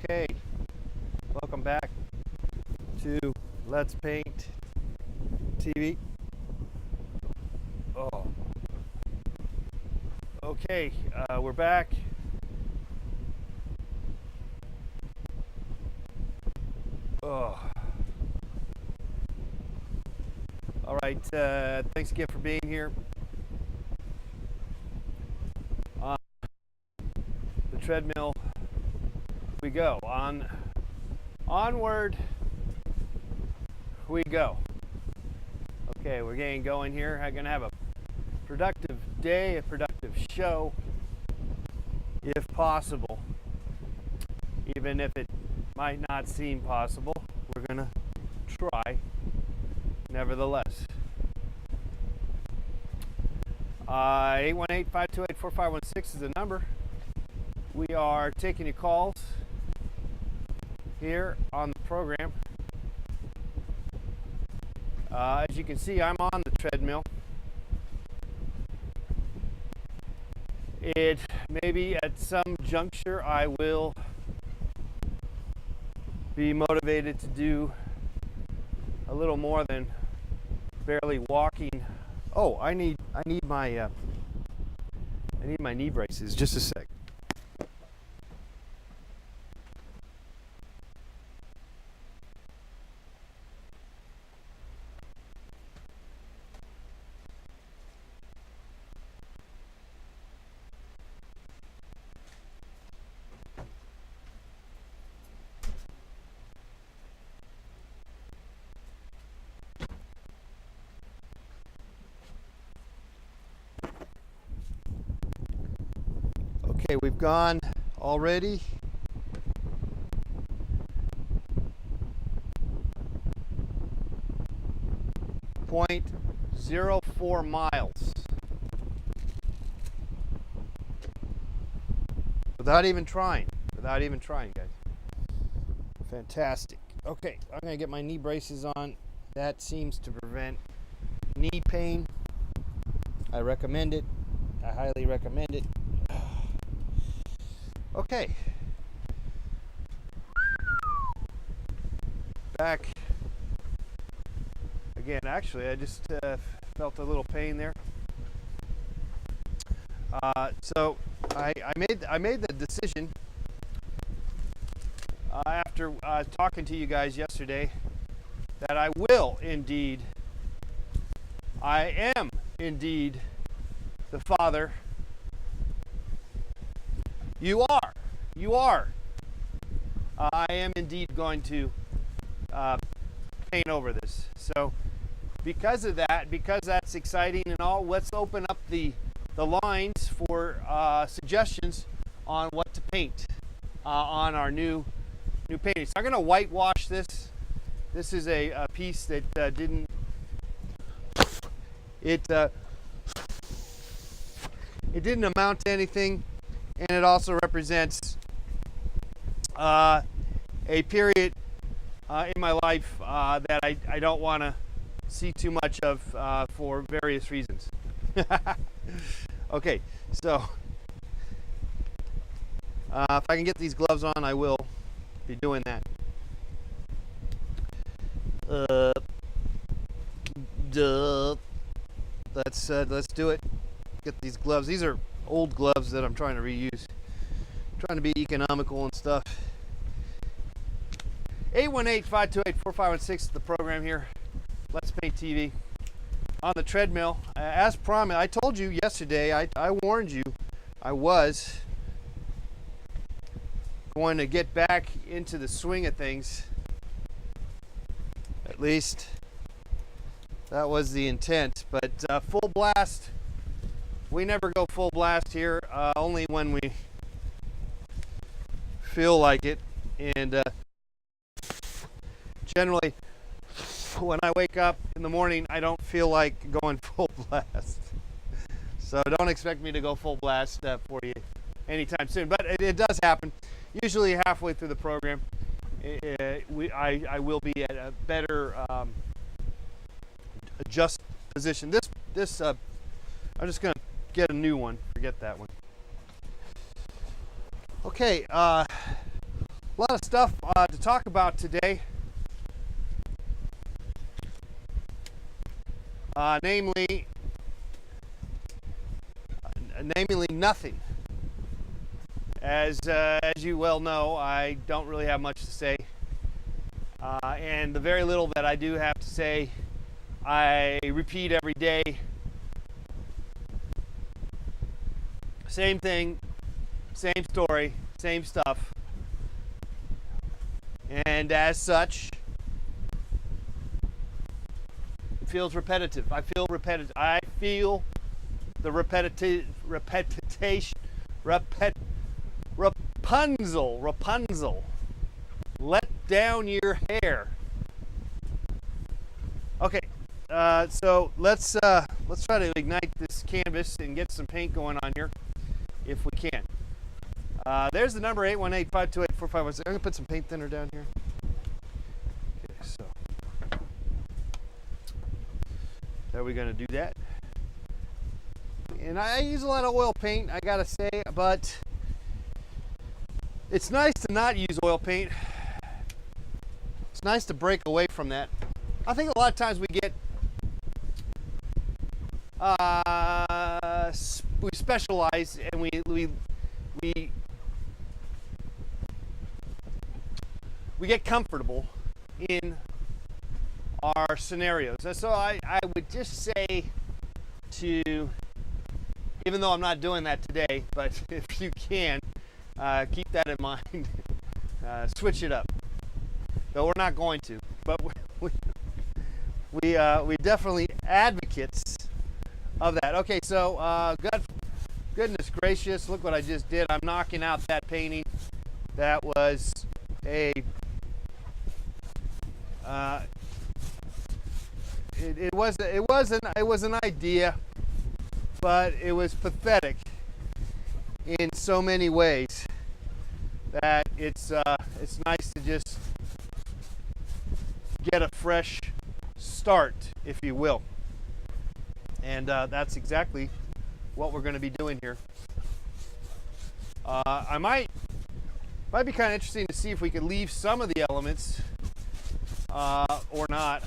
Okay, welcome back to Let's Paint TV. Oh, okay, we're back. Oh, all right. Thanks again for being here. On the treadmill we go. Onward we go. Okay, we're getting going here. I'm going to have a productive day, a productive show, if possible. Even if it might not seem possible, we're going to try nevertheless. 818-528-4516 is the number. We are taking your calls here on the program. As you can see, I'm on the treadmill. It maybe at some juncture I will be motivated to do a little more than barely walking. Oh, I need my knee braces. Just a sec. Okay, we've gone already. .04 miles. Without even trying, guys. Fantastic. Okay, I'm gonna get my knee braces on. That seems to prevent knee pain. I recommend it. I highly recommend it. Okay. Back again. Actually, I just felt a little pain there. So I made the decision after talking to you guys yesterday that I am indeed the father. You are. I am indeed going to paint over this. So because of that, because that's exciting and all, let's open up the lines for suggestions on what to paint on our new painting. So I'm going to whitewash this. This is a piece that didn't amount to anything. And it also represents a period in my life that I don't want to see too much of for various reasons. Okay, so if I can get these gloves on, I will be doing that. Let's do it. Get these gloves. These are old gloves that I'm trying to reuse. I'm trying to be economical and stuff. 818-528-4516 is the program here. Let's Paint TV. On the treadmill. As promised, I told you yesterday, I warned you, I was going to get back into the swing of things. At least that was the intent. But full blast. We never go full blast here, only when we feel like it. And generally, when I wake up in the morning, I don't feel like going full blast. So don't expect me to go full blast for you anytime soon. But it does happen. Usually halfway through the program, I will be at a better adjust position. This I'm just going to get a new one. Forget that one. Okay, A lot of stuff to talk about today. Namely nothing. As you well know, I don't really have much to say, and the very little that I do have to say, I repeat every day. Same thing, same story, same stuff, and as such, it feels repetitive. I feel repetitive. I feel the Rapunzel. Let down your hair. Okay, so let's try to ignite this canvas and get some paint going on here, if we can. There's the number 818-528-4516. I'm gonna put some paint thinner down here. Okay, so are we gonna do that? And I use a lot of oil paint, I gotta say, but it's nice to not use oil paint. It's nice to break away from that. I think a lot of times we get we specialize and we get comfortable in our scenarios. And so I would just say to, even though I'm not doing that today, but if you can, keep that in mind. Switch it up. Though we're not going to, but we definitely advocates of that. Okay, so goodness gracious, look what I just did. I'm knocking out that painting. That was a it was an idea, but it was pathetic in so many ways that it's nice to just get a fresh start, if you will. And that's exactly what we're going to be doing here. I might be kind of interesting to see if we could leave some of the elements or not.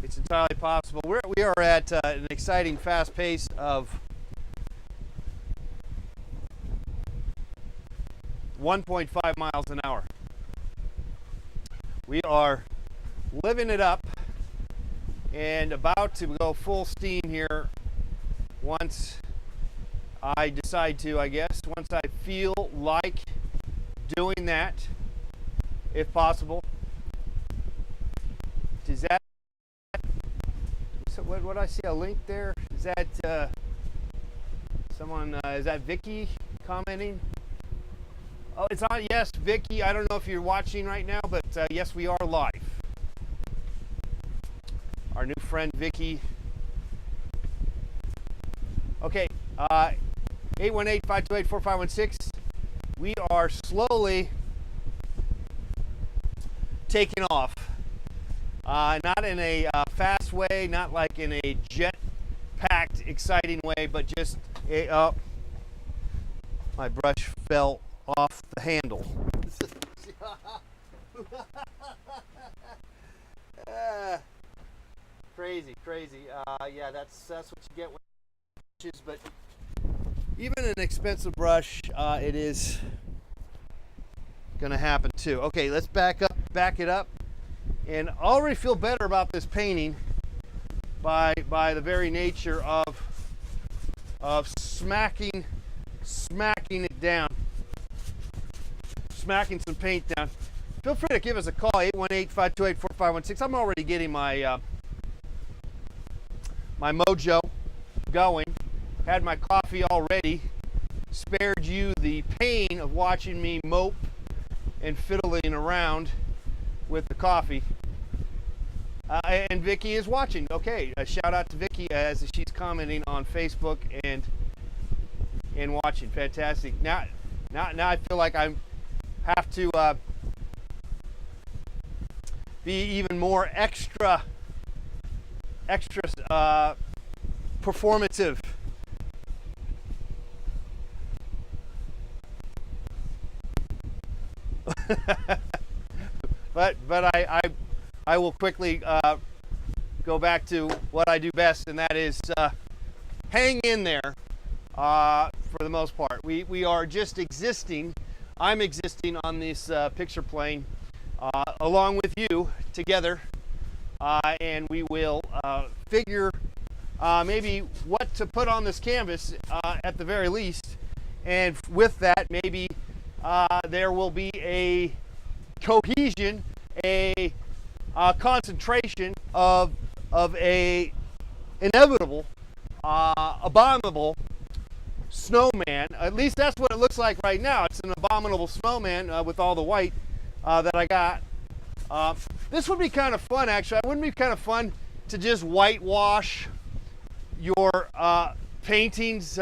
It's entirely possible. We are at an exciting fast pace of 1.5 miles an hour. We are living it up and about to go full steam here once I decide to, I guess, once I feel like doing that, if possible. Is that, so what I see a link there? Is that someone, is that Vicky commenting? Oh, it's on, yes, Vicky, I don't know if you're watching right now, but yes, we are live. Our new friend, Vicky. Okay, 818-528-4516. We are slowly taking off. Not in a fast way, not like in a jet-packed, exciting way, but just my brush fell off the handle. Crazy. Yeah, that's what you get with brushes, but even an expensive brush, it is gonna happen too. Okay, let's back it up, and I already feel better about this painting by the very nature of smacking it down. Smacking some paint down. Feel free to give us a call, 818-528-4516. I'm already getting my my mojo going. Had my coffee already. Spared you the pain of watching me mope and fiddling around with the coffee. And Vicky is watching. Okay, a shout out to Vicky as she's commenting on Facebook and watching. Fantastic. Now I feel like I have to be even more extra performative. but I will quickly go back to what I do best, and that is hang in there for the most part. We are just existing. I'm existing on this picture plane along with you together, and we will figure maybe what to put on this canvas at the very least, and with that maybe there will be a cohesion, a concentration of a inevitable, abominable snowman. At least that's what it looks like right now. It's an abominable snowman with all the white that I got. This would be kind of fun, actually. Wouldn't it be kind of fun to just whitewash your paintings?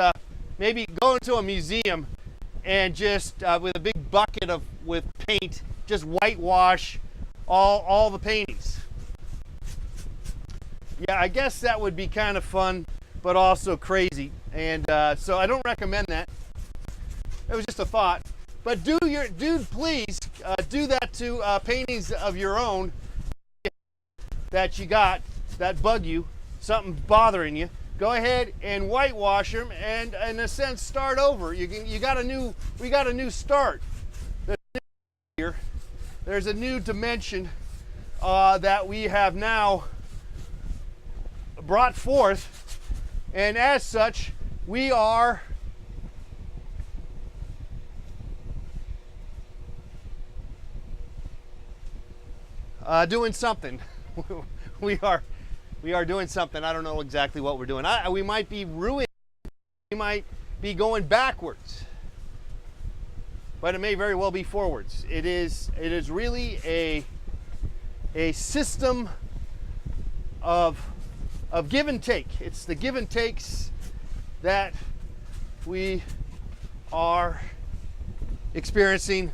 Maybe go into a museum and just with a big bucket with paint, just whitewash all the paintings. Yeah, I guess that would be kind of fun, but also crazy. And so I don't recommend that. It was just a thought. But please do that to paintings of your own that you got that bug you, something bothering you. Go ahead and whitewash them, and in a sense start over. We got a new start. There's a new dimension that we have now brought forth, and as such we are doing something. we are doing something. I don't know exactly what we're doing. We might be ruining. We might be going backwards, but it may very well be forwards. It is really a system of give and take. It's the give and takes that we are experiencing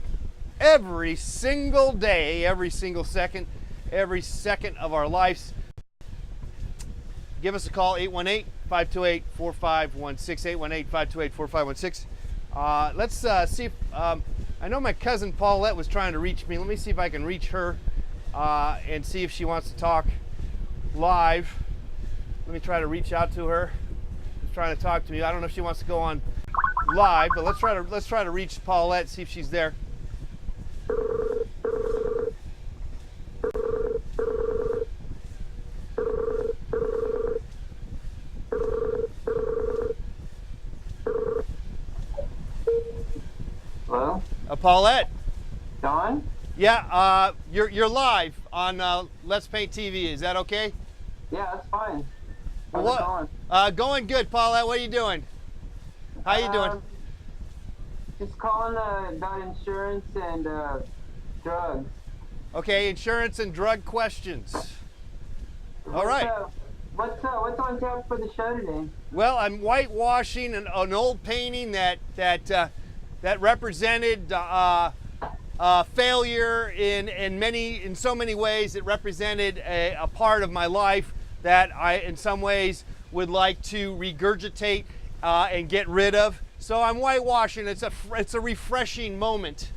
every single day, every single second, every second of our lives. Give us a call, 818-528-4516, 818-528-4516. Let's see if, I know my cousin Paulette was trying to reach me. Let me see if I can reach her and see if she wants to talk live. Let me try to reach out to her. She's trying to talk to me. I don't know if she wants to go on live, but let's try to reach Paulette, see if she's there. Hello? Paulette? Don? Yeah, you're live on Let's Paint TV. Is that okay? Yeah, that's fine. How's What? it going? Going good, Paulette. What are you doing? How you doing? Just calling about insurance and drugs. Okay, insurance and drug questions. All right. What's on tap for the show today? Well, I'm whitewashing an old painting that represented failure in so many ways. It represented a part of my life that I, in some ways, would like to regurgitate and get rid of. So I'm whitewashing. It's a refreshing moment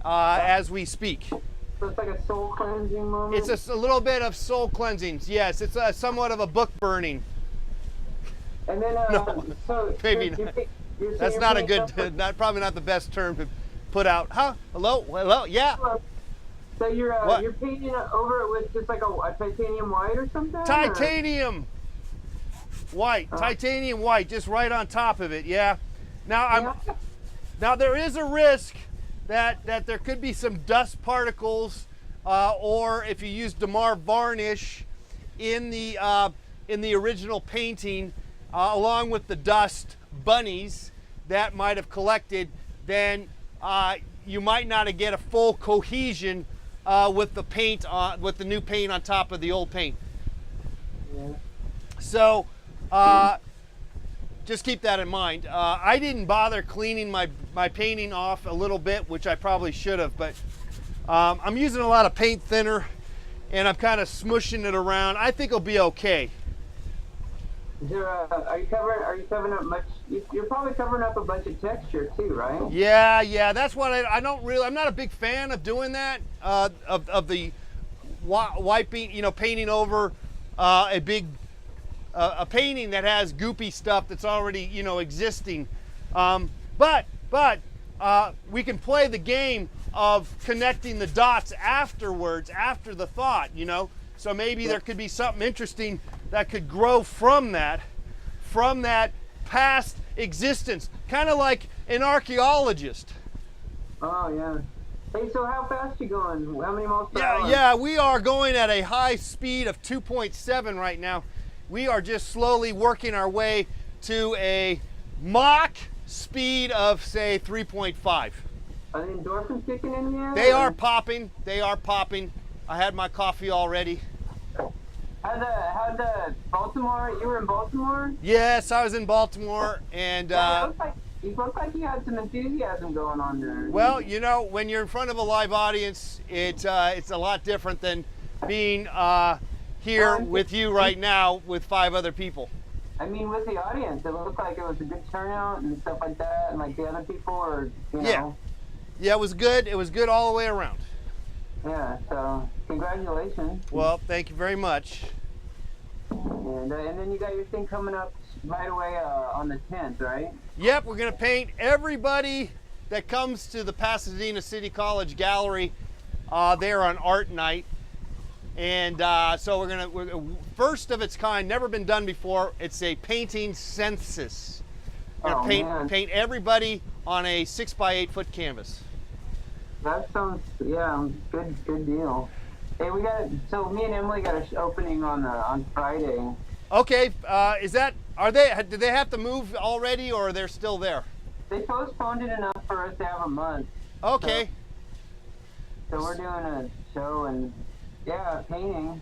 as we speak. So it's like a soul cleansing moment? It's a little bit of soul cleansing. Yes, it's somewhat of a book burning. And then, No, so maybe not. That's not a good, probably not the best term to put out. Huh? Hello? Yeah. So you're painting over it with just like a titanium white or something? Titanium white. Titanium white, just right on top of it. Yeah. Now there is a risk that there could be some dust particles, or if you use Damar varnish in the original painting, along with the dust bunnies that might have collected, then you might not get a full cohesion with the paint with the new paint on top of the old paint. Yeah. So just keep that in mind. I didn't bother cleaning my painting off a little bit, which I probably should have, but I'm using a lot of paint thinner and I'm kind of smushing it around. I think it'll be okay. Is there are you covering up much? You're probably covering up a bunch of texture too, right? Yeah. That's what I don't really. I'm not a big fan of doing that. Of the wiping, painting over a big a painting that has goopy stuff that's already existing. But we can play the game of connecting the dots afterwards, after the thought. So maybe there could be something interesting that could grow from that past existence, kind of like an archaeologist. Oh yeah. Hey, so how fast you going? How many miles per hour? Yeah, we are going at a high speed of 2.7 right now. We are just slowly working our way to a Mach speed of, say, 3.5. Are the endorphins kicking in yet? They are popping. I had my coffee already. How'd the Baltimore? You were in Baltimore? Yes, I was in Baltimore, and you look like you had some enthusiasm going on there. well, when you're in front of a live audience, it's a lot different than being here with you right now with 5 other people. I mean, with the audience, it looked like it was a good turnout and stuff like that, and like the other people were, Yeah, it was good. It was good all the way around. Yeah, so congratulations. Well, thank you very much. And then you got your thing coming up right away on the 10th, right? Yep, we're going to paint everybody that comes to the Pasadena City College Gallery there on art night. And so we're first of its kind, never been done before. It's a painting census. We're going to paint everybody on a 6x8 foot canvas. That sounds, good deal. Hey, so me and Emily got an opening on Friday. Okay, did they have to move already, or they're still there? They postponed it enough for us to have a month. Okay. So we're doing a show and painting,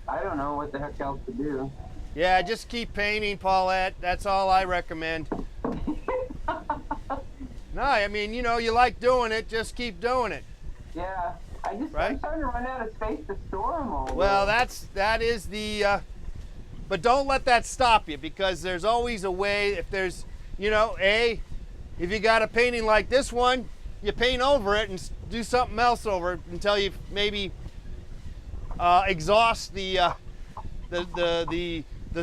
I don't know what the heck else to do. Yeah, just keep painting, Paulette. That's all I recommend. No, I mean, you like doing it, just keep doing it. Yeah, I'm starting to run out of space to store them all. Well, that is the, but don't let that stop you, because there's always a way. If there's, if you got a painting like this one, you paint over it and do something else over it until you maybe exhaust the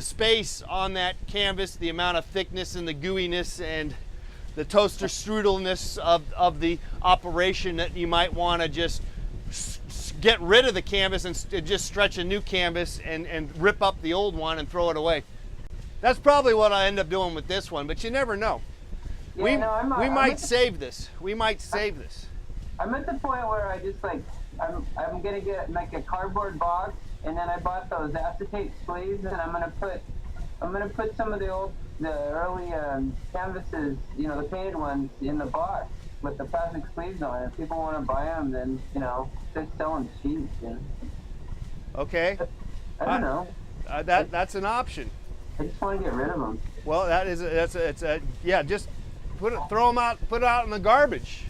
space on that canvas, the amount of thickness and the gooiness and the toaster strudelness of the operation, that you might want to just get rid of the canvas and just stretch a new canvas and rip up the old one and throw it away. That's probably what I end up doing with this one, but you never know. Yeah, we might save this. We might save this. I'm at the point where I just I'm gonna get like a cardboard box, and then I bought those acetate sleeves, and I'm gonna put some of the early canvases, the painted ones, in the box with the plastic sleeves on it. If people want to buy them, then they're selling cheap. Okay. I don't know. That's an option. I just want to get rid of them. Well, just throw them out, put it out in the garbage.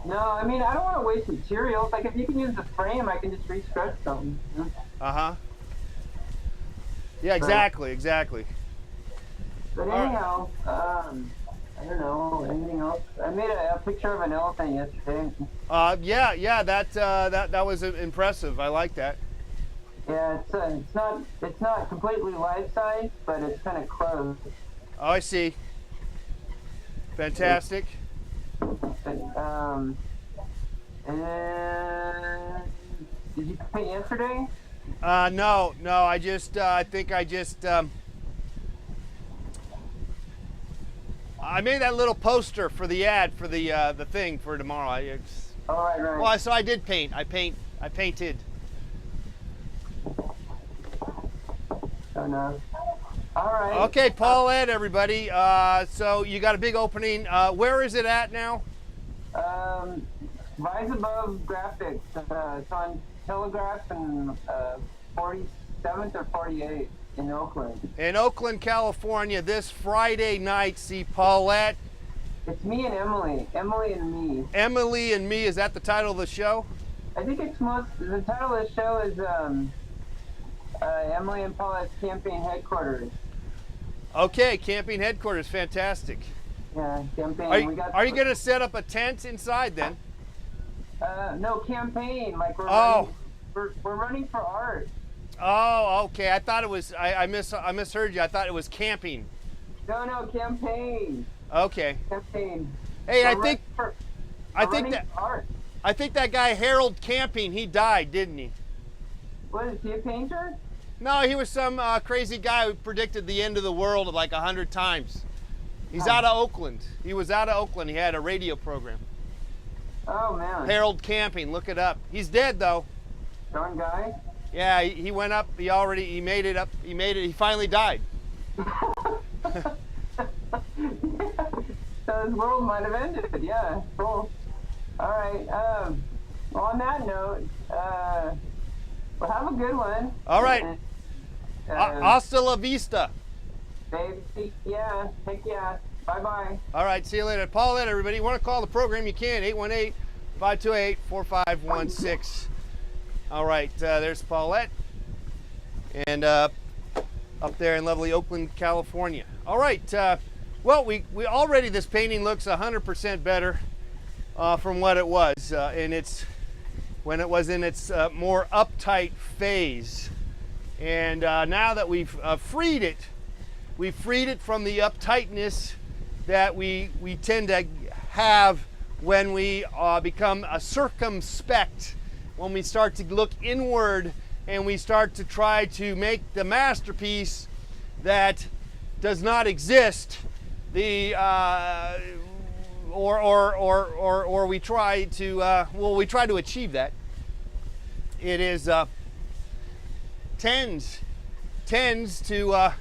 No, I mean, I don't want to waste materials. Like, if you can use the frame, I can just restretch something. Uh-huh. Yeah, exactly. But anyhow, I don't know, anything else? I made a picture of an elephant yesterday. That was impressive. I like that. Yeah, it's not completely life-size, but it's kind of close. Oh, I see. Fantastic. And did you paint yesterday? No. I think I made that little poster for the ad for the thing for tomorrow. Right. Well, so I did paint. I painted. Oh no. All right. Okay, Paulette, everybody. So you got a big opening. Where is it at now? Rise Above Graphics. It's on Telegraph and 47th or 48th in Oakland. In Oakland, California, this Friday night. See Paulette. It's me and Emily. Emily and me. Emily and me. Is that the title of the show? I think the title of the show is Emily and Paulette's Campaign Headquarters. Okay, camping headquarters, fantastic. Yeah, campaign. Are you going to set up a tent inside then? No, campaign. Like Oh. we're running for art. Oh, okay. I thought it was. I misheard you. I thought it was camping. No, campaign. Okay. Campaign. Hey, I We're think running for art. I think that guy Harold Camping, he died, didn't he? What is he, a painter? No, he was some crazy guy who predicted the end of the world like 100 times. He's out of Oakland. He was out of Oakland. He had a radio program. Oh man. Harold Camping, look it up. He's dead though. Darn guy. Yeah, he went up. He made it up. He made it. He finally died. So his world might have ended. Yeah, cool. All right. Well, on that note, well, have a good one. All right. Hasta la vista. Baby, yeah. Heck yeah. Bye-bye. All right, see you later. Paulette, everybody. You want to call the program, you can. 818-528-4516. All right, there's Paulette. And up there in lovely Oakland, California. All right, well, we already, this painting looks 100% better from what it was when it was in its more uptight phase. And now that we've freed it from the uptightness that we tend to have when we become circumspect, when we start to look inward and we start to try to make the masterpiece that does not exist, or we try to achieve that. It is tends to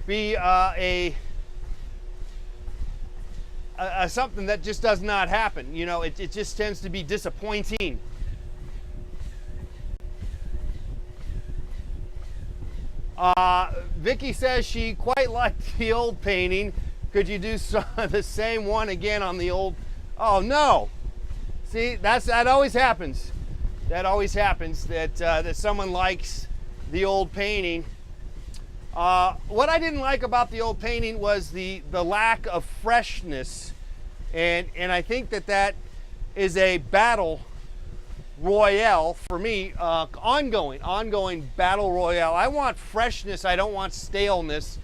be something that just does not happen. You know, it just tends to be disappointing. Vicky says she quite liked the old painting. Could you do the same one again on the old? Oh no! See, that always happens. That always happens that someone likes the old painting. What I didn't like about the old painting was the lack of freshness, and I think that is a battle royale for me, ongoing battle royale. I want freshness. I don't want staleness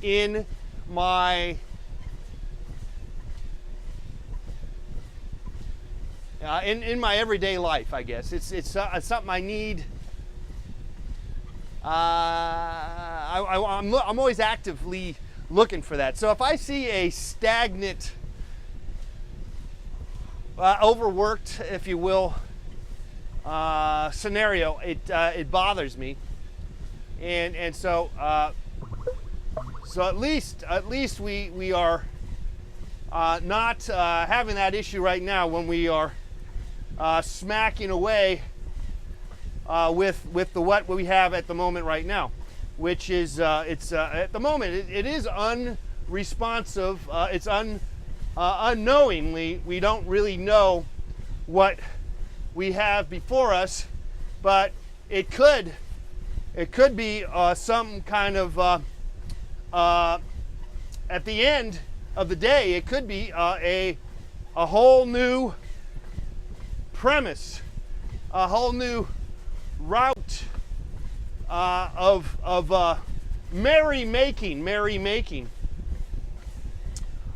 in my in my everyday life. I guess it's something I need. I'm always actively looking for that. So if I see a stagnant, overworked, if you will, scenario, it bothers me, and so at least we are not having that issue right now when we are smacking away with what we have at the moment right now, which is at the moment it is unresponsive. It's unknowingly, we don't really know what we have before us, but it could be some kind of at the end of the day, it could be a whole new premise, a whole new route of merrymaking,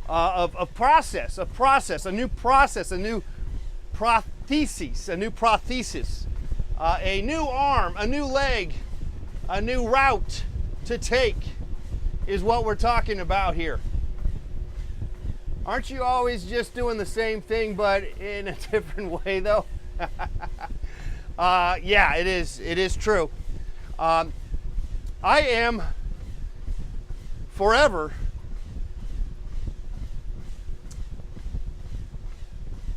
a process, a new process, a new prothesis, a new arm, a new leg, a new route to take is what we're talking about here. Aren't you always just doing the same thing but in a different way though? Yeah, it is true. I am forever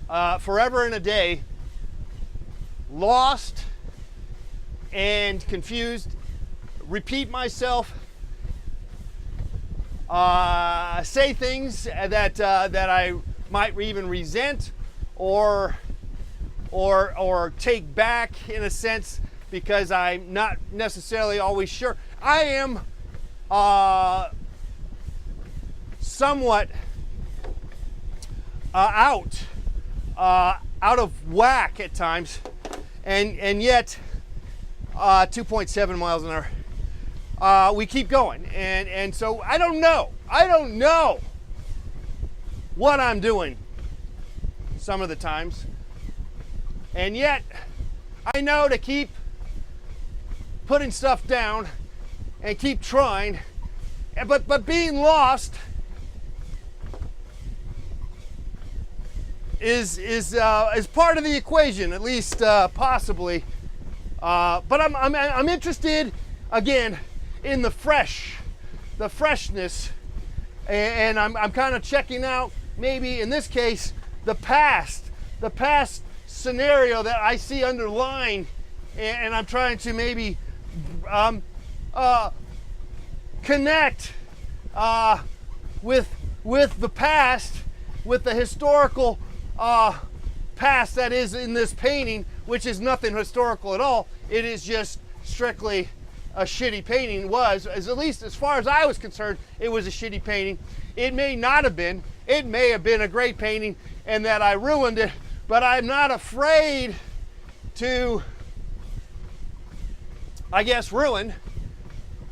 in a day lost and confused, repeat myself, say things that I might even resent or take back in a sense because I'm not necessarily always sure. I am somewhat out of whack at times, and yet 2.7 miles an hour. We keep going, and so I don't know what I'm doing some of the times, and yet I know to keep putting stuff down and keep trying, but being lost is part of the equation, at least possibly. But I'm interested again in the freshness, and I'm kind of checking out, maybe in this case, the past scenario that I see underlying, and I'm trying to maybe connect with the past, with the historical past that is in this painting, which is nothing historical at all. It is just strictly a shitty painting. At least as far as I was concerned, it was a shitty painting. It may not have been. It may have been a great painting and that I ruined it, but I'm not afraid to, I guess, ruin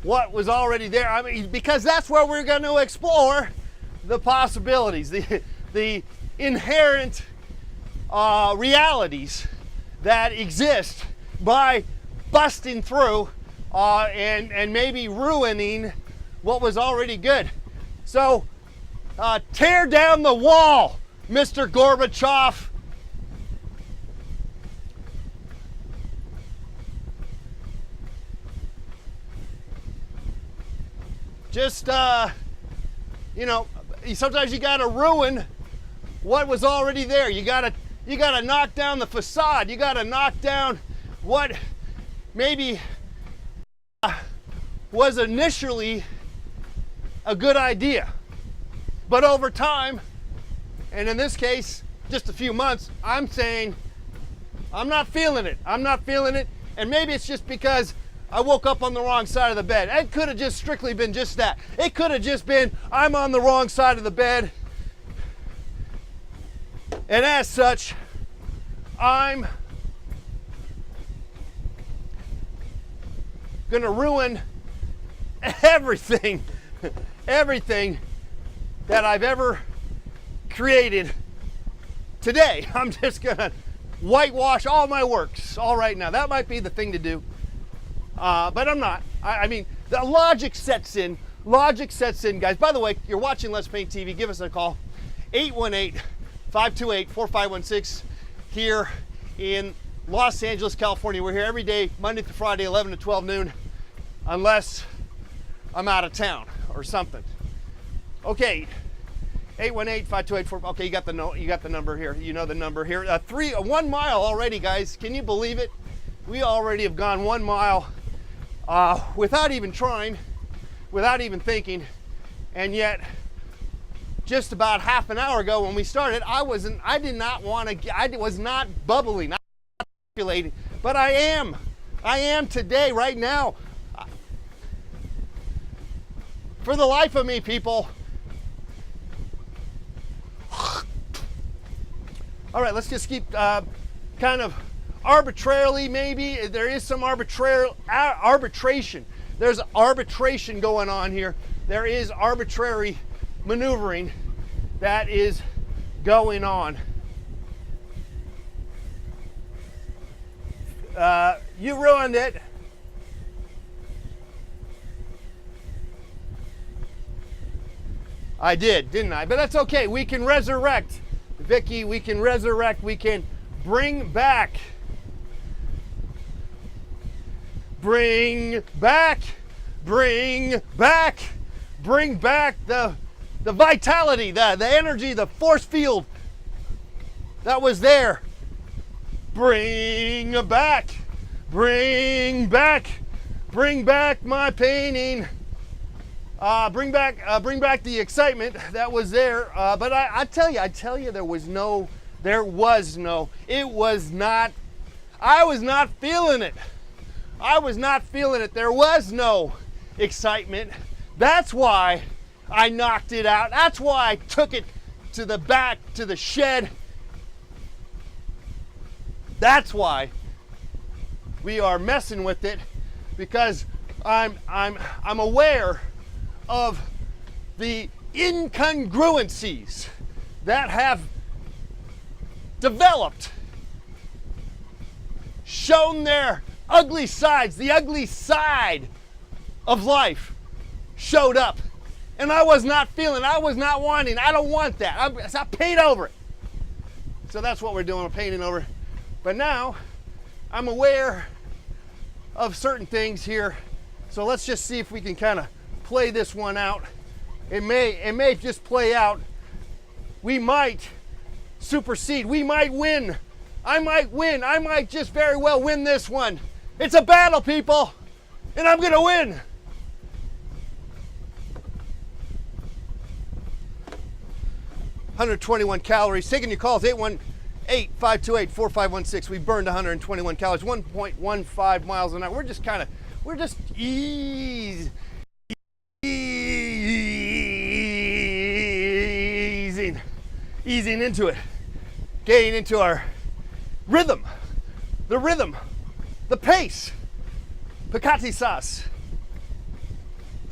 what was already there. I mean, because that's where we're going to explore the possibilities, the inherent realities that exist by busting through and maybe ruining what was already good. So tear down the wall, Mr. Gorbachev. Just, sometimes you gotta ruin what was already there. You gotta knock down the facade. You gotta knock down what maybe was initially a good idea. But over time, and in this case, just a few months, I'm saying, I'm not feeling it. I'm not feeling it. And maybe it's just because I woke up on the wrong side of the bed. It could have just strictly been just that. It could have just been, I'm on the wrong side of the bed. And as such, I'm gonna ruin everything that I've ever created today. I'm just gonna whitewash all my works all right now. That might be the thing to do, but I'm not. I mean, the logic sets in. Logic sets in, guys. By the way, you're watching Let's Paint TV. Give us a call, 818-528-4516 here in Los Angeles, California. We're here every day, Monday through Friday, 11 to 12 noon, unless I'm out of town or something. Okay, 818-528-45. Okay, you got the number here. You know the number here. 1 mile already, guys. Can you believe it? We already have gone 1 mile without even trying, without even thinking, and yet just about half an hour ago when we started, I was not bubbling, not populating, but I am today, right now. For the life of me, people. All right, let's just keep kind of arbitrarily, maybe. There is some arbitration. There's arbitration going on here. There is arbitrary maneuvering that is going on. You ruined it. I did, didn't I? But that's okay. We can resurrect, Vicky. We can resurrect. We can bring back the vitality, the energy, the force field that was there. Bring back my painting. Bring back the excitement that was there. But I tell you, it was not. I was not feeling it. There was no excitement. That's why I knocked it out. That's why I took it to the back, to the shed. That's why we are messing with it, because I'm aware of the incongruencies that have developed, shown their ugly sides. The ugly side of life showed up, and I was not feeling, I was not wanting, I don't want that. I paint over it. So that's what we're doing, we're painting over it. But now I'm aware of certain things here, so let's just see if we can kind of play this one out. It may just play out. We might supersede. We might win. I might win. I might just very well win this one. It's a battle, people, and I'm gonna win. $121 calories. Taking your calls, 818-528-4516. We burned 121 calories, 1.15 miles an hour. We're just easing into it, getting into our rhythm, the pace. Picati sauce,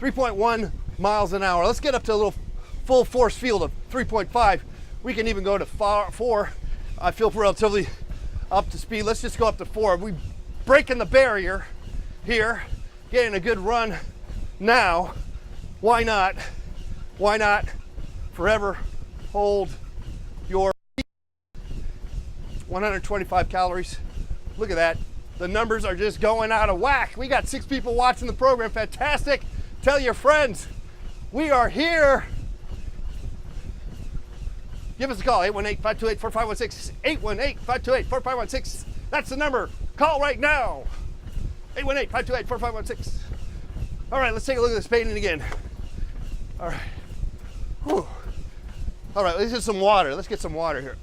3.1 miles an hour. Let's get up to a little full force field of 3.5. We can even go to 4. I feel relatively up to speed. Let's just go up to 4. We breaking the barrier here, getting a good run now. Why not? Why not? Forever hold your 125 calories. Look at that. The numbers are just going out of whack. We got 6 people watching the program. Fantastic. Tell your friends. We are here. Give us a call, 818-528-4516. 818-528-4516. That's the number. Call right now. 818-528-4516. All right, let's take a look at this painting again. All right. Whew. All right, let's get some water. Let's get some water here.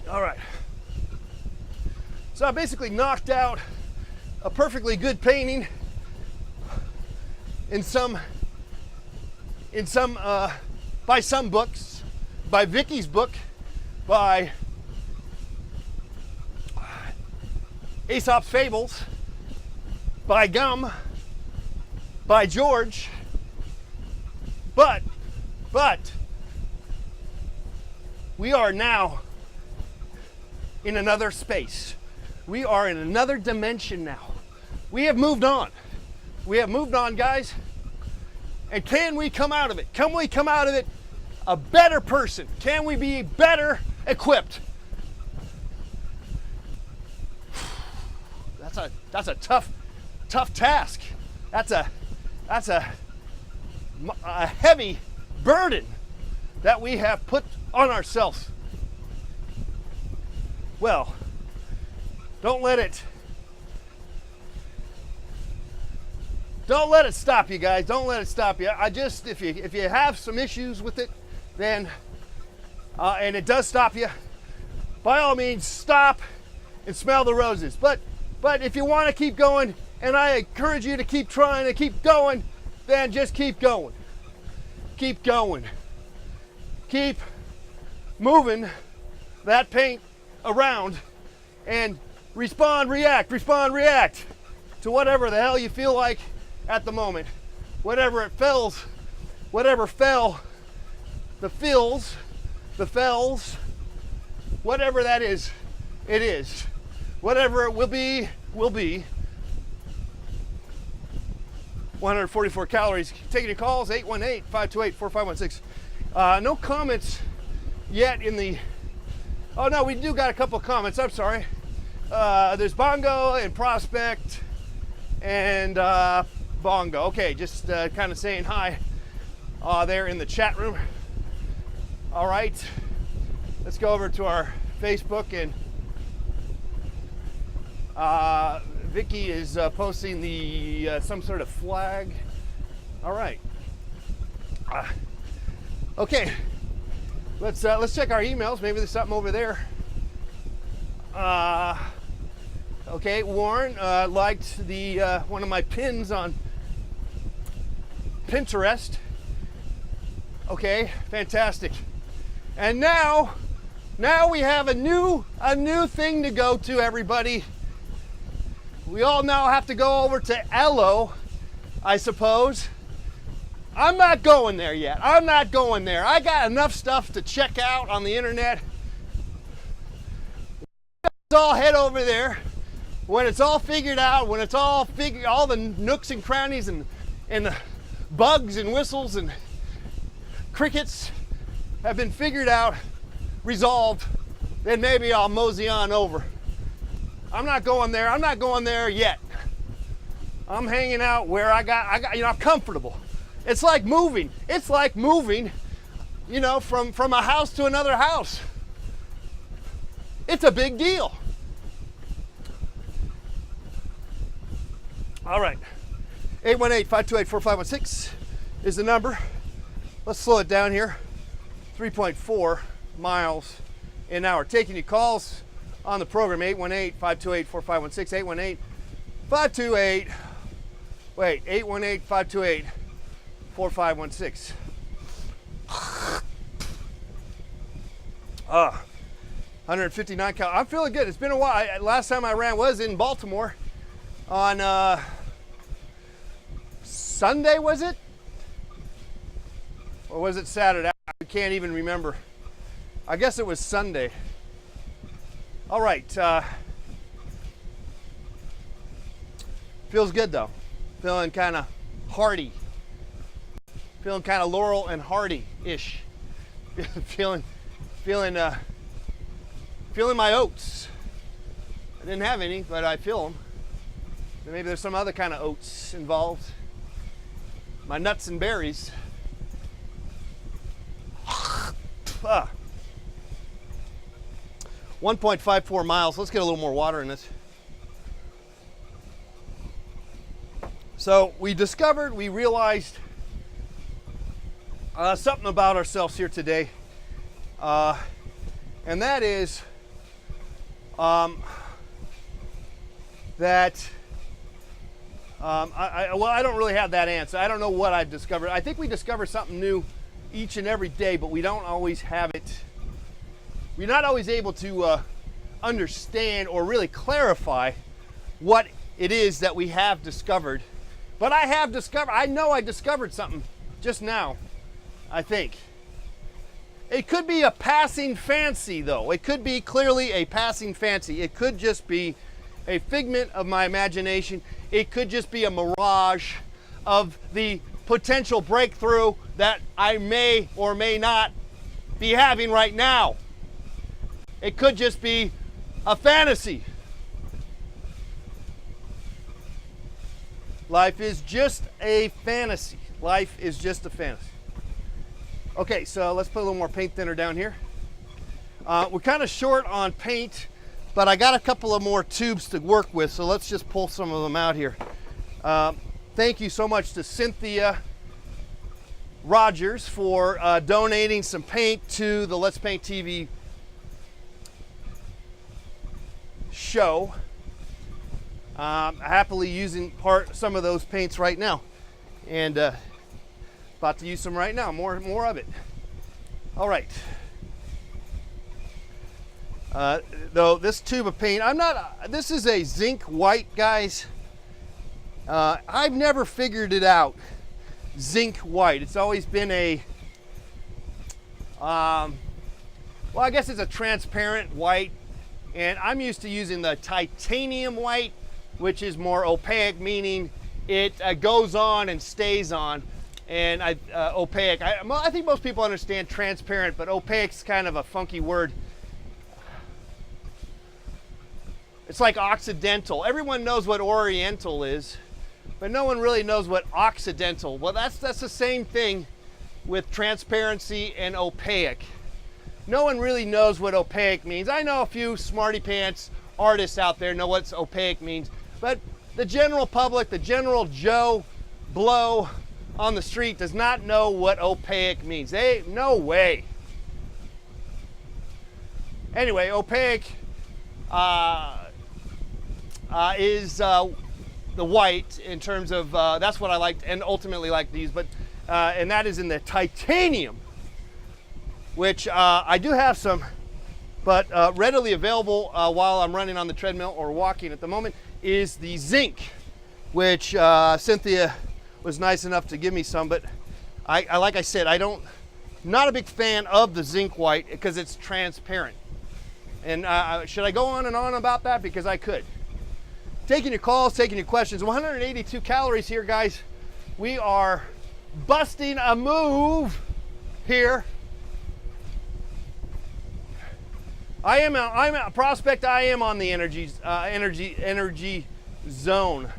All right. So I basically knocked out a perfectly good painting in some by some books, by Vicky's book, by Aesop's Fables, by Gum, by George, but we are now in another space. We are in another dimension now. We have moved on. We have moved on, guys. And can we come out of it? Can we come out of it a better person? Can we be better equipped? That's a tough task. That's a heavy burden that we have put on ourselves. Well, don't let it stop you, guys. Don't let it stop you. If you have some issues with it, then and it does stop you, by all means stop and smell the roses. But if you want to keep going, and I encourage you to keep trying to keep going, then just keep going. Keep going. Keep moving that paint around and respond, react to whatever the hell you feel like at the moment. Whatever fell, the fills, the fells, whatever that is, it is. Whatever it will be, will be. 144 calories. Taking your calls, 818-528-4516. No comments yet in the... Oh no, we do got a couple comments, I'm sorry. There's Bongo and Prospect and Bongo. Okay, just kind of saying hi there in the chat room. All right, let's go over to our Facebook, and Vicky is posting the some sort of flag. All right. Okay, let's check our emails. Maybe there's something over there. Okay, Warren liked the one of my pins on Pinterest. Okay, fantastic. And now we have a new thing to go to, everybody. We all now have to go over to Ello, I suppose. I'm not going there yet. I'm not going there. I got enough stuff to check out on the internet. Let's all head over there when it's all figured out, when it's all the nooks and crannies and the bugs and whistles and crickets have been figured out, resolved, then maybe I'll mosey on over. I'm not going there. I'm not going there yet. I'm hanging out where I got, I'm comfortable. It's like moving. It's like moving, from a house to another house. It's a big deal. All right. 818-528-4516 is the number. Let's slow it down here. 3.4 miles an hour. Taking your calls on the program. 818-528-4516. 818-528-4516. 159 cal. I'm feeling good. It's been a while. Last time I ran was in Baltimore on Sunday, was it? Or was it Saturday? I can't even remember. I guess it was Sunday. All right. Feels good though. Feeling kind of hearty. Feeling kind of Laurel and Hardy-ish. feeling my oats. I didn't have any, but I feel them. Maybe there's some other kind of oats involved. My nuts and berries. 1.54 miles. Let's get a little more water in this. So we realized something about ourselves here today. And that is that I don't really have that answer. I don't know what I've discovered. I think we discover something new each and every day, but we don't always have it. We're not always able to understand or really clarify what it is that we have discovered. But I know I discovered something just now, I think. It could be a passing fancy, though. It could be clearly a passing fancy. It could just be a figment of my imagination. It could just be a mirage of the potential breakthrough that I may or may not be having right now. It could just be a fantasy. Life is just a fantasy. Life is just a fantasy. Okay, so let's put a little more paint thinner down here. We're kind of short on paint, but I got a couple of more tubes to work with, so let's just pull some of them out here. Thank you so much to Cynthia Rogers for donating some paint to the Let's Paint TV show. Happily using some of those paints right now, and about to use some right now. More of it. All right. Though this tube of paint, this is a zinc white, guys. I've never figured it out. Zinc white. It's always been well, I guess it's a transparent white, and I'm used to using the titanium white, which is more opaque, meaning it goes on and stays on. And opaque, I think most people understand transparent, but opaque's kind of a funky word. It's like occidental. Everyone knows what oriental is, but no one really knows what occidental. Well, that's the same thing with transparency and opaque. No one really knows what opaque means. I know a few smarty pants artists out there know what opaque means, but the general public, the general Joe Blow on the street does not know what opaque means. No way. Anyway, opaque is the white in terms of, that's what I liked and ultimately like these, but, and that is in the titanium, which I do have some, but readily available while I'm running on the treadmill or walking at the moment is the zinc, which Cynthia was nice enough to give me some, but I like I said, not a big fan of the zinc white because it's transparent. And should I go on and on about that? Because I could. Taking your calls, taking your questions. 182 calories here, guys. We are busting a move here. I'm a prospect. I am on the energy zone.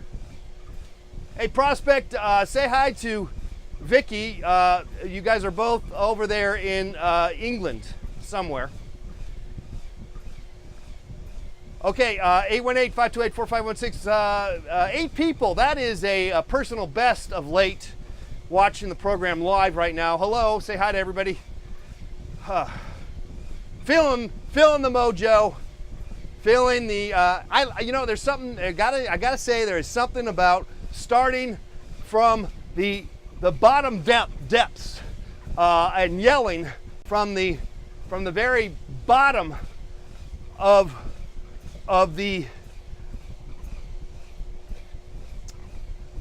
Hey, prospect, say hi to Vicky. You guys are both over there in England somewhere. Okay, 818-528-4516. 8 people. That is a personal best of late. Watching the program live right now. Hello. Say hi to everybody. Feeling the mojo. Feeling the. There's something. I gotta say, there is something about starting from the bottom depths and yelling from the very bottom of the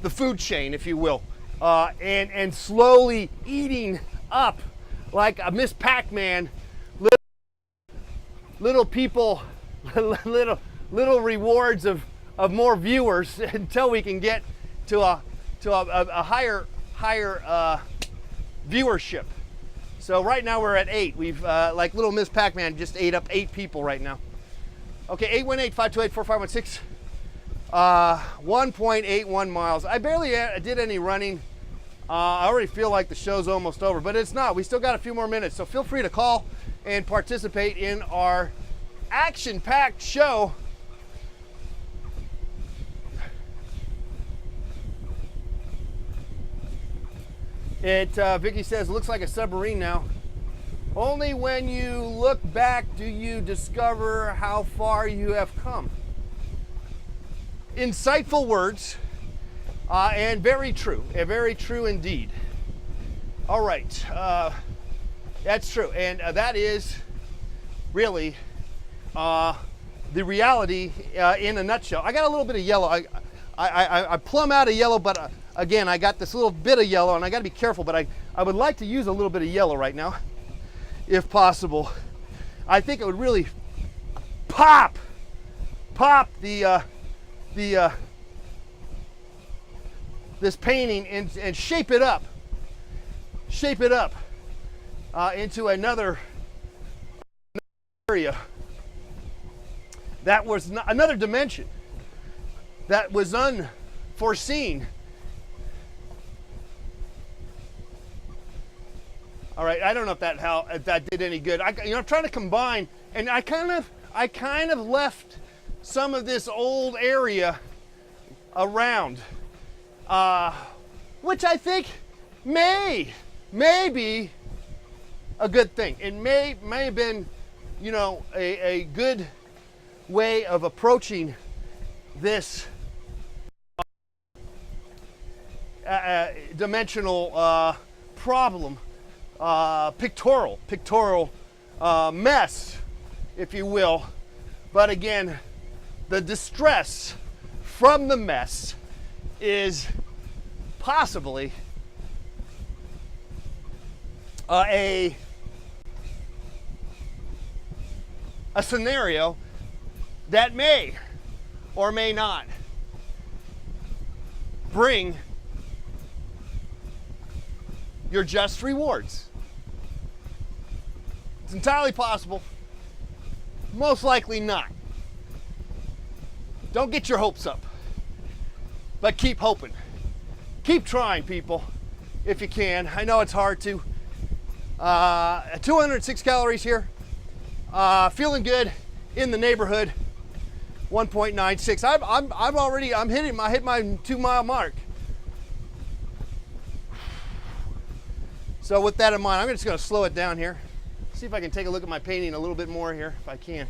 food chain, if you will, and slowly eating up like a Miss Pac-Man, little people, little rewards of more viewers until we can get to a higher viewership. So right now we're at 8. We've like little Miss Pac-Man just ate up 8 people right now. Okay, 818-528-4516. 1.81 miles. I barely did any running. I already feel like the show's almost over, but it's not. We still got a few more minutes, so feel free to call and participate in our action-packed show. Vicky says, looks like a submarine now. Only when you look back do you discover how far you have come. Insightful words, and very true indeed. All right, that's true, and that is really the reality in a nutshell. I got a little bit of yellow. I plumb out of yellow, but again, I got this little bit of yellow, and I got to be careful, but I would like to use a little bit of yellow right now, if possible. I think it would really pop this painting and shape it up into another area that was another dimension that was unforeseen. All right, I don't know if that did any good. I'm trying to combine, and I kind of left some of this old area around, which I think may be a good thing. It may have been, a good way of approaching this dimensional problem. Pictorial mess, if you will. But again, the distress from the mess is possibly a scenario that may or may not bring your just rewards. It's entirely possible. Most likely not. Don't get your hopes up, but keep hoping. Keep trying, people, if you can. I know it's hard to. 206 calories here. Feeling good in the neighborhood. 1.96. I'm hitting my 2 mile mark. So with that in mind, I'm just going to slow it down here. See if I can take a look at my painting a little bit more here, if I can.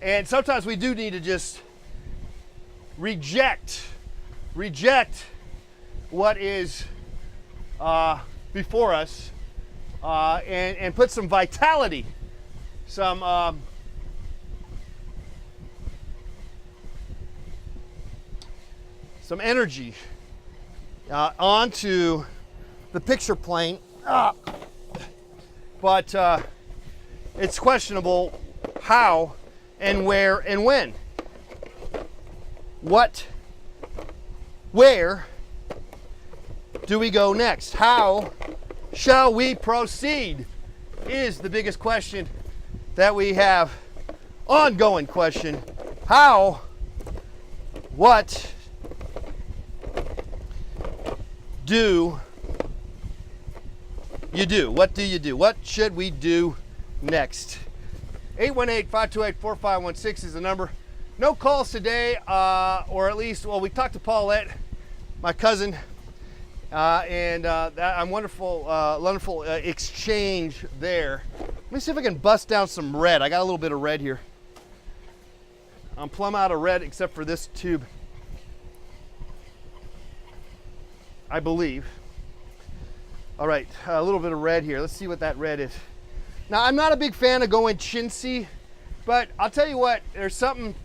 And sometimes we do need to just reject what is before us, and put some vitality, some energy onto the picture plane. But it's questionable how and where and when. Where do we go next? How shall we proceed is the biggest question that we have. Ongoing question. How, what do you do? What do you do? What should we do next? 818-528-4516 is the number. No calls today, or at least, well, we talked to Paulette, my cousin, and that wonderful exchange there. Let me see if I can bust down some red. I got a little bit of red here. I'm plumb out of red except for this tube, I believe. All right, a little bit of red here. Let's see what that red is. Now, I'm not a big fan of going chintzy, but I'll tell you what, there's something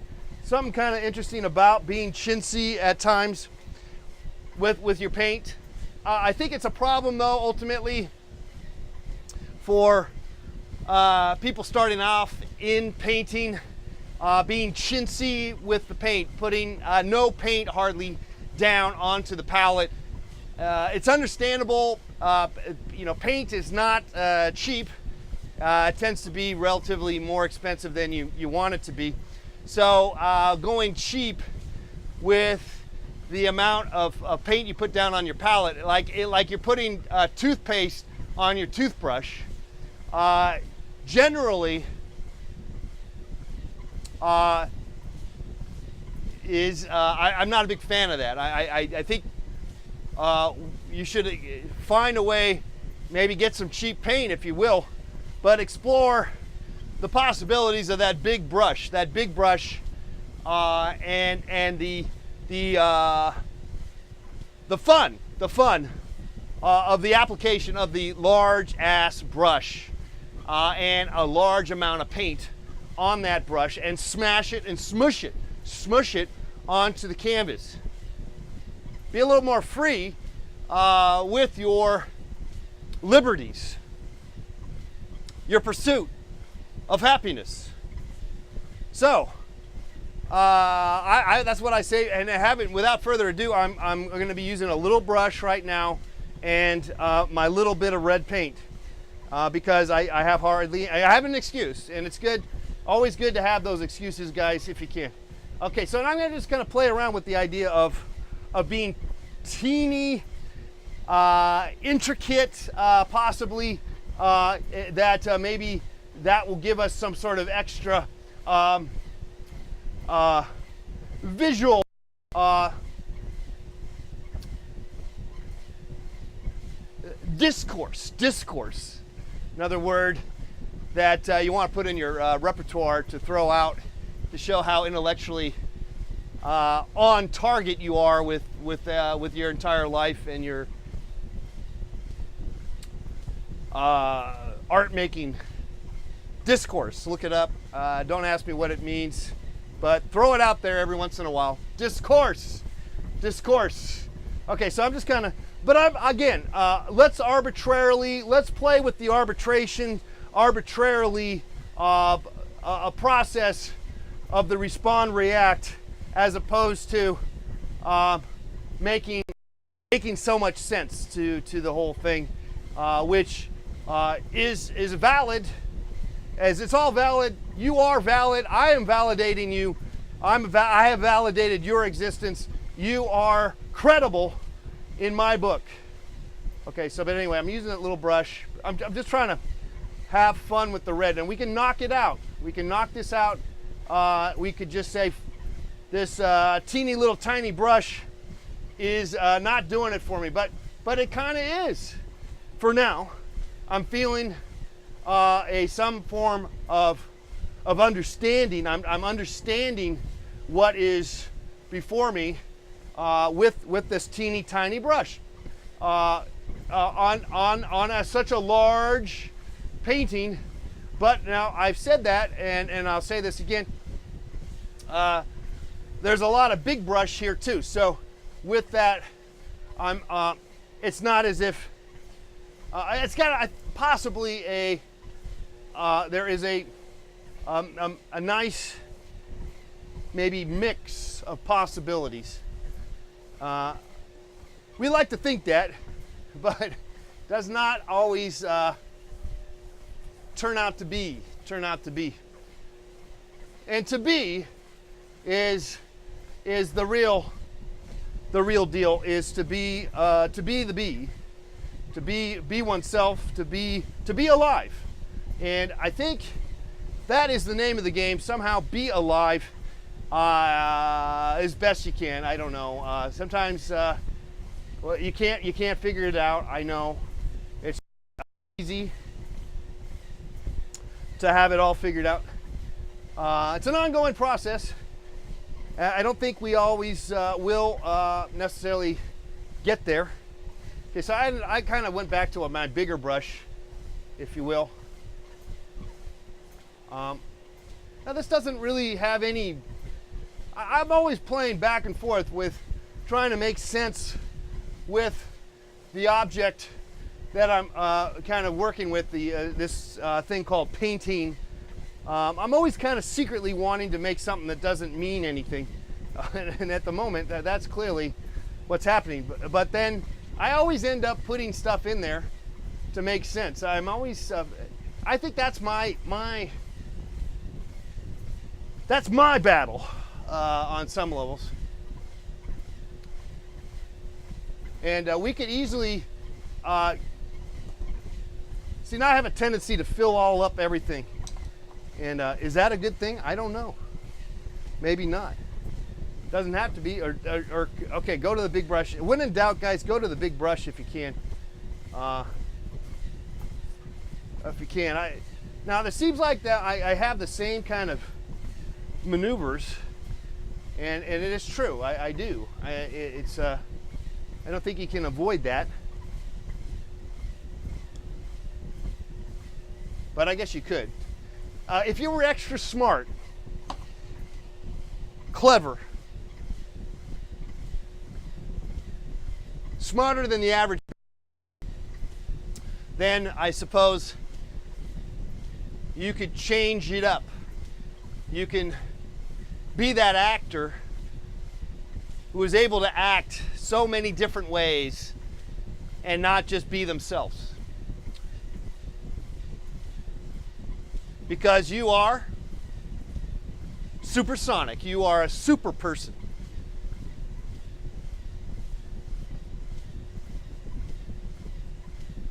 kind of interesting about being chintzy at times with your paint. I think it's a problem, though, ultimately, for people starting off in painting, being chintzy with the paint, putting no paint hardly down onto the palette. It's understandable. Paint is not cheap. It tends to be relatively more expensive than you want it to be. So going cheap with the amount of paint you put down on your palette, like you're putting toothpaste on your toothbrush, generally I'm not a big fan of that. I think you should find a way, maybe get some cheap paint if you will, but explore the possibilities of that big brush, and the fun of the application of the large ass brush and a large amount of paint on that brush, and smash it and smush it onto the canvas. Be a little more free with your liberties, your pursuit of happiness. So that's what I say, and without further ado, I'm going to be using a little brush right now and my little bit of red paint because I have an excuse, and it's good, always good to have those excuses, guys, if you can. Okay, so now I'm just going to play around with the idea of being teeny, intricate, possibly, that maybe that will give us some sort of extra visual discourse. Another word that you want to put in your repertoire to throw out to show how intellectually on target you are with your entire life and your art making discourse. Look it up. Don't ask me what it means, but throw it out there every once in a while. Discourse. Okay, so I'm just kind of, but let's play with the arbitration, arbitrarily a process of the respond react, as opposed to making so much sense to the whole thing, which is valid, as it's all valid. You are valid. I am validating you. I have validated your existence. You are credible in my book. Okay, so but anyway, I'm using that little brush. I'm just trying to have fun with the red, and we can knock it out. We can knock this out. We could just say this teeny little tiny brush is not doing it for me, but it kind of is for now. I'm feeling some form of of understanding. I'm understanding what is before me with this teeny tiny brush on such a large painting. But now I've said that, and I'll say this again. There's a lot of big brush here too. So with that, it's not as if it's got possibly a there is a nice maybe mix of possibilities. We like to think that, but does not always turn out to be. And to be is the real deal, is to be the bee, to be oneself, to be alive. And I think that is the name of the game. Somehow be alive as best you can. I don't know. Sometimes well, you can't figure it out. I know it's easy to have it all figured out. It's an ongoing process. I don't think we always will necessarily get there. Okay, so I kind of went back to my bigger brush, if you will. Now this doesn't really have any, I'm always playing back and forth with trying to make sense with the object that I'm kind of working with, this thing called painting. I'm always kind of secretly wanting to make something that doesn't mean anything. And at the moment, that's clearly what's happening. But then I always end up putting stuff in there to make sense. I'm always, I think that's my battle on some levels. And we could easily, see, now I have a tendency to fill all up everything. And is that a good thing? I don't know. Maybe not. Doesn't have to be. Or okay, go to the big brush. When in doubt, guys, go to the big brush if you can. If you can. Now, it seems like that I have the same kind of maneuvers, and it is true. I do. I don't think you can avoid that. But I guess you could. If you were extra smart, clever, smarter than the average, then I suppose you could change it up. You can be that actor who is able to act so many different ways and not just be themselves. Because you are supersonic. You are a super person.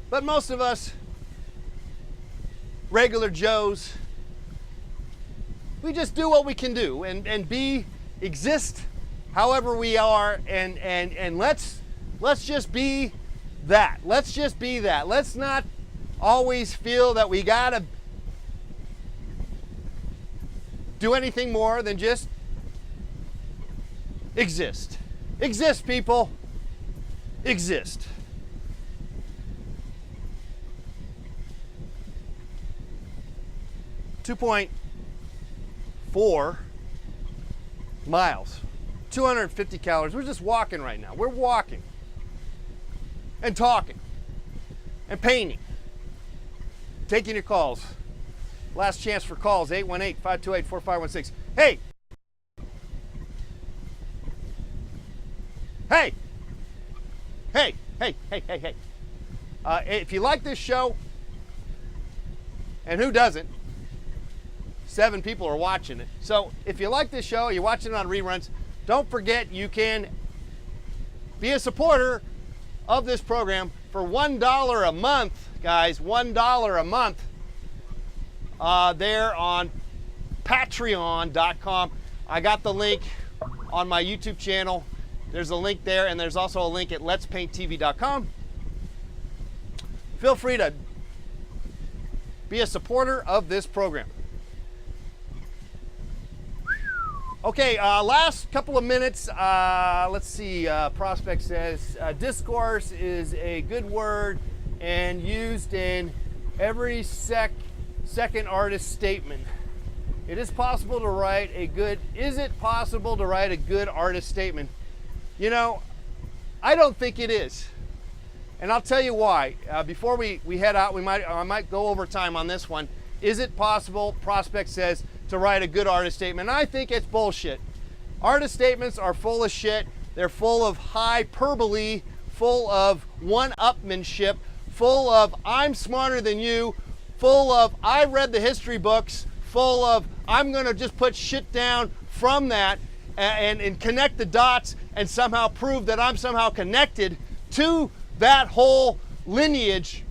But most of us, regular Joes, we just do what we can do and exist however we are, and let's just be that. Let's just be that. Let's not always feel that we gotta do anything more than just exist. Exist, people. Exist. .4 miles, 250 calories. We're just walking right now. We're walking and talking and painting, taking your calls. Last chance for calls, 818-528-4516. Hey! Hey! Hey! Hey! Hey! Hey! Hey! If you like this show, and who doesn't, 7 people are watching it. So if you like this show, you're watching it on reruns, don't forget you can be a supporter of this program for $1 a month, guys. $1 a month. There on patreon.com. I got the link on my YouTube channel. There's a link there, and there's also a link at letspainttv.com. Feel free to be a supporter of this program. Okay, last couple of minutes. Let's see. Prospect says discourse is a good word and used in every second artist statement. It is possible to write a good. Is it possible to write a good artist statement? You know, I don't think it is, and I'll tell you why. Before we head out, I might go over time on this one. Is it possible? Prospect says, to write a good artist statement. And I think it's bullshit. Artist statements are full of shit. They're full of hyperbole, full of one-upmanship, full of I'm smarter than you, full of I read the history books, full of I'm gonna just put shit down from that and connect the dots and somehow prove that I'm somehow connected to that whole lineage.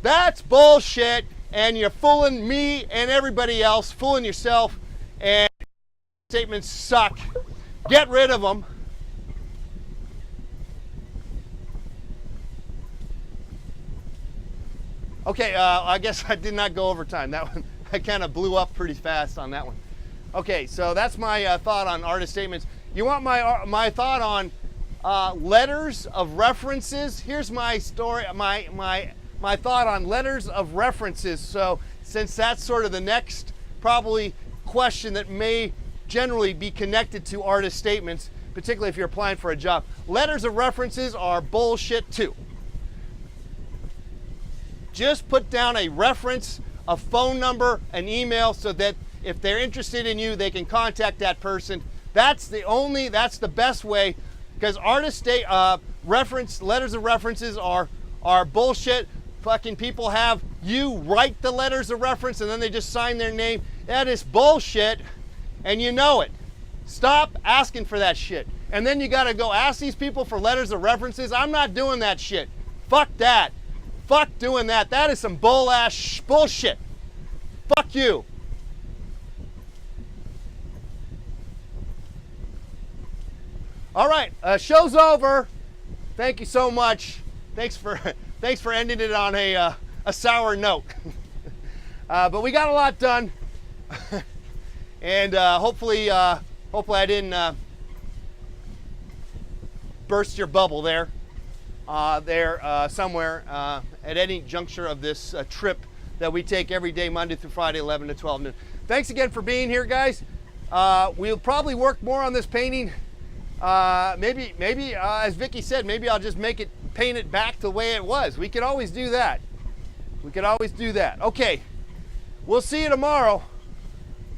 That's bullshit. And you're fooling me and everybody else, fooling yourself, and statements suck. Get rid of them. Okay, I guess I did not go over time. That one, I kind of blew up pretty fast on that one. Okay, so that's my thought on artist statements. You want my thought on letters of references? Here's my story, my thought on letters of references. So since that's sort of the next probably question that may generally be connected to artist statements, particularly if you're applying for a job. Letters of references are bullshit too. Just put down a reference, a phone number, an email, so that if they're interested in you, they can contact that person. That's the best way, because letters of references are bullshit. Fucking people have you write the letters of reference and then they just sign their name. That is bullshit, and you know it. Stop asking for that shit. And then you gotta go ask these people for letters of references. I'm not doing that shit. Fuck that. Fuck doing that. That is some bull-ass bullshit. Fuck you. All right, show's over. Thank you so much. Thanks for ending it on a sour note. But we got a lot done, and hopefully I didn't burst your bubble there somewhere at any juncture of this trip that we take every day, Monday through Friday, 11 to 12 noon. Thanks again for being here, guys. We'll probably work more on this painting. Maybe as Vicky said, maybe I'll just paint it back the way it was. We could always do that. Okay, we'll see you tomorrow.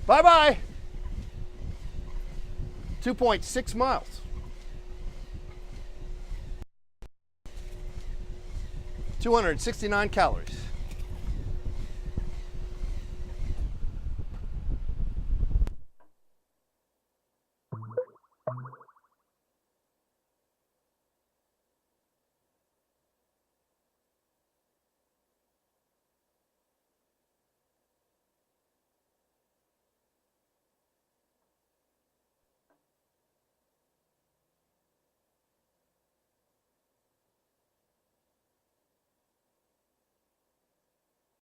Bye-bye. 2.6 miles. 269 calories.